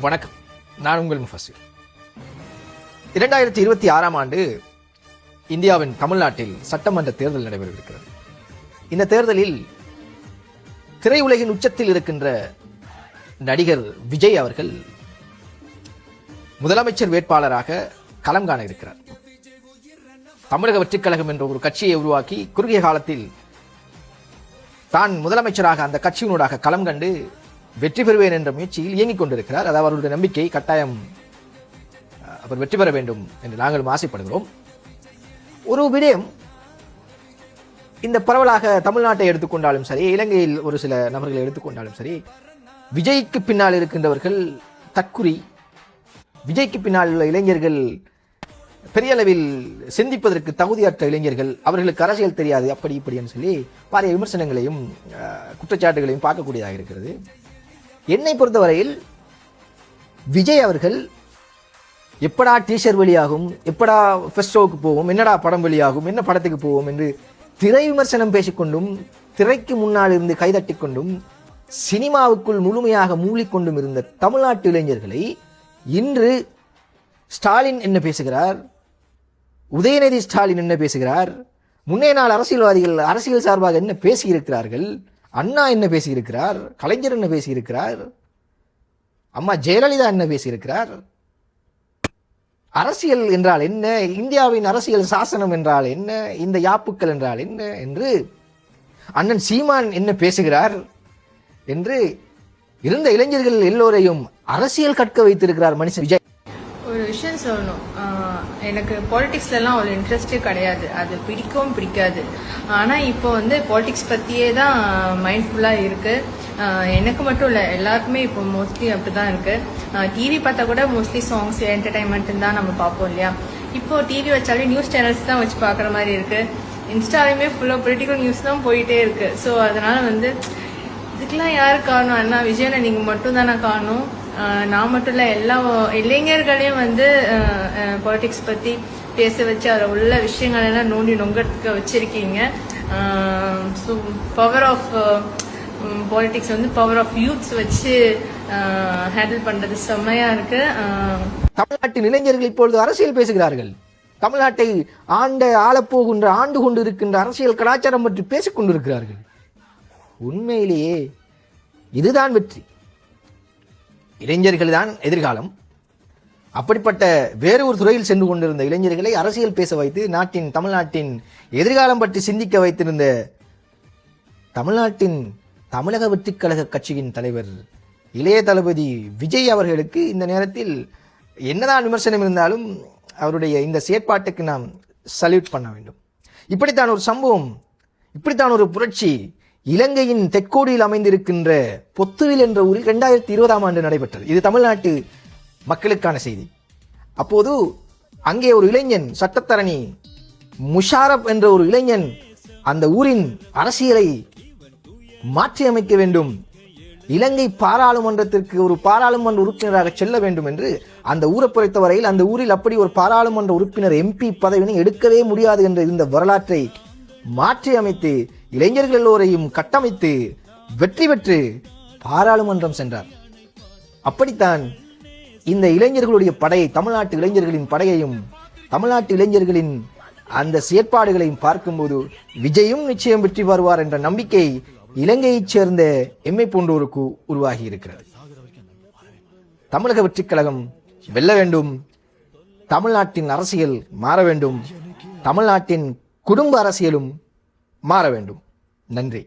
வணக்கம், நான் உங்கள் முஃபஸிர். 2026ஆம் ஆண்டு இந்தியாவின் தமிழ்நாட்டில் சட்டமன்ற தேர்தல் நடைபெறவிருக்கிறது. இந்த தேர்தலில் திரையுலகின் உச்சத்தில் இருக்கின்ற நடிகர் விஜய் அவர்கள் முதலமைச்சர் வேட்பாளராக களம் காண இருக்கிறார். தமிழக வெற்றிக் கழகம் என்ற ஒரு கட்சியை உருவாக்கி குறுகிய காலத்தில் தான் முதலமைச்சராக அந்த கட்சியினூடாக களம் கண்டு வெற்றி பெறுவேன் என்ற முயற்சியில் இயங்கிக் கொண்டிருக்கிறார். அது அவருடைய நம்பிக்கை. கட்டாயம் அவர் வெற்றி பெற வேண்டும் என்று நாங்களும் ஆசைப்படுகிறோம். ஒரு விடயம், இந்த பரவலாக தமிழ்நாட்டை எடுத்துக்கொண்டாலும் சரி, இலங்கையில் ஒரு சில நபர்களை எடுத்துக்கொண்டாலும் சரி, விஜய்க்கு பின்னால் இருக்கின்றவர்கள் தற்குறி, விஜய்க்கு பின்னால் உள்ள இளைஞர்கள் பெரிய அளவில் சிந்திப்பதற்கு தகுதியற்ற இளைஞர்கள், அவர்களுக்கு அரசியல் தெரியாது, அப்படி இப்படின்னு சொல்லி பாரிய விமர்சனங்களையும் குற்றச்சாட்டுகளையும் பார்க்கக்கூடியதாக இருக்கிறது. என்னை பொறுத்தவரையில் விஜய் அவர்கள் எப்படா டீஷர் வெளியாகும், எப்படா ஃபர்ஸ்ட் ஷோவுக்கு போவோம், என்னடா படம் வெளியாகும், என்ன படத்துக்கு போவோம் என்று திரை விமர்சனம் பேசிக்கொண்டும், திரைக்கு முன்னால் இருந்து கைதட்டி கொண்டும், சினிமாவுக்குள் முழுமையாக மூழ்கிக்கொண்டும் இருந்த தமிழ்நாட்டு இளைஞர்களை இன்று ஸ்டாலின் என்ன பேசுகிறார், உதயநிதி ஸ்டாலின் என்ன பேசுகிறார், முன்னே நாள் அரசியல்வாதிகள் அரசியல் சார்பாக என்ன பேசியிருக்கிறார்கள், அண்ணா என்ன பேசியிருக்கிறார், கலைஞர் என்ன பேசியிருக்கிறார், அம்மா ஜெயலலிதா என்ன பேசியிருக்கிறார், அரசியல் என்றால் என்ன, இந்தியாவின் அரசியல் சாசனம் என்றால் என்ன, இந்த யாப்புக்கள் என்றால் என்ன என்று அண்ணன் சீமான் என்ன பேசுகிறார் என்று இருந்த இளைஞர்கள் எல்லோரையும் அரசியல் கற்க வைத்திருக்கிறார் மனுஷன் விஜய். ஒரு விஷயம் சொல்லணும், எனக்கு பாலிடிக்ஸ்லாம் அவ்வளோ இன்ட்ரெஸ்டே கிடையாது, அது பிடிக்கவும் பிடிக்காது. ஆனால் இப்போ பாலிடிக்ஸ் பற்றியே தான் மைண்ட்ஃபுல்லாக இருக்குது. எனக்கு மட்டும் இல்லை, எல்லாருக்குமே இப்போ மோஸ்ட்லி அப்படி தான் இருக்குது. டிவி பார்த்தா கூட மோஸ்ட்லி சாங்ஸ் என்டர்டைன்மெண்ட் தான் நம்ம பார்ப்போம் இல்லையா. இப்போ டிவி வச்சாலே நியூஸ் சேனல்ஸ் தான் வச்சு பார்க்குற மாதிரி இருக்குது. இன்ஸ்டாலையுமே ஃபுல்லாக பொலிட்டிக்கல் நியூஸ் தான் போயிட்டே இருக்குது. ஸோ அதனால் இதுக்கெல்லாம் யார் காரணம்? அண்ணா விஜயனை நீங்கள் மட்டும் தானே காரணம். நான் மட்டும் இல்லை, எல்லா இளைஞர்களையும் பாலிடிக்ஸ் பற்றி பேச வச்சு அதில் உள்ள விஷயங்கள் எல்லாம் நோண்டி நொங்கறதுக்கு வச்சிருக்கீங்க. So power of politics power of youths வச்சு ஹேண்டில் பண்றது செம்மையா இருக்கு. தமிழ்நாட்டின் இளைஞர்கள் இப்பொழுது அரசியல் பேசுகிறார்கள். தமிழ்நாட்டை ஆளப்போகின்ற ஆண்டு கொண்டு இருக்கின்ற அரசியல் கலாச்சாரம் பற்றி பேசிக் கொண்டிருக்கிறார்கள். உண்மையிலேயே இதுதான் வெற்றி. இளைஞர்கள் தான் எதிர்காலம். அப்படிப்பட்ட வேறு ஒரு துறையில் சென்று கொண்டிருந்த இளைஞர்களை அரசியல் பேச வைத்து தமிழ்நாட்டின் எதிர்காலம் பற்றி சிந்திக்க வைத்திருந்த தமிழ்நாட்டின் தமிழக வெற்றிக் கழக கட்சியின் தலைவர் இளைய தளபதி விஜய் அவர்களுக்கு இந்த நேரத்தில் என்னதான் விமர்சனம் இருந்தாலும் அவருடைய இந்த செயற்பாட்டுக்கு நாம் சல்யூட் பண்ண வேண்டும். இப்படித்தான் ஒரு சம்பவம், இப்படித்தான் ஒரு புரட்சி இலங்கையின் தெற்கோடியில் அமைந்திருக்கின்ற பொத்துவில் என்ற ஊரில் 2020ஆம் ஆண்டு நடைபெற்றது. இது தமிழ்நாட்டு மக்களுக்கான செய்தி. அப்போது அங்கே ஒரு இளைஞன், சட்டத்தரணி முஷாரப் என்ற ஒரு இளைஞன் அந்த ஊரின் அரசியலை மாற்றி அமைக்க வேண்டும், இலங்கை பாராளுமன்றத்திற்கு ஒரு பாராளுமன்ற உறுப்பினராக செல்ல வேண்டும் என்று அந்த ஊரை பொறுத்தவரையில் அந்த ஊரில் அப்படி ஒரு பாராளுமன்ற உறுப்பினர் எம்பி பதவியை எடுக்கவே முடியாது என்ற இந்த வரலாற்றை மாற்றி அமைத்து இளைஞர்கள் எல்லோரையும் கட்டமைத்து வெற்றி பெற்று பாராளுமன்றம் சென்றார். அப்படித்தான் இந்த இளைஞர்களுடைய படையை, தமிழ்நாட்டு இளைஞர்களின் படையையும் தமிழ்நாட்டு இளைஞர்களின் அந்த செயற்பாடுகளையும் பார்க்கும்போது விஜயும் நிச்சயம் வெற்றி பெறுவார் என்ற நம்பிக்கை இலங்கையைச் சேர்ந்த எம்மை போன்றோருக்கு உருவாகி இருக்கிறது. தமிழக வெற்றிக் கழகம் வெல்ல வேண்டும், தமிழ்நாட்டின் அரசியல் மாற வேண்டும், தமிழ்நாட்டின் குடும்ப அரசியலும் மாற வேண்டும். நன்றி.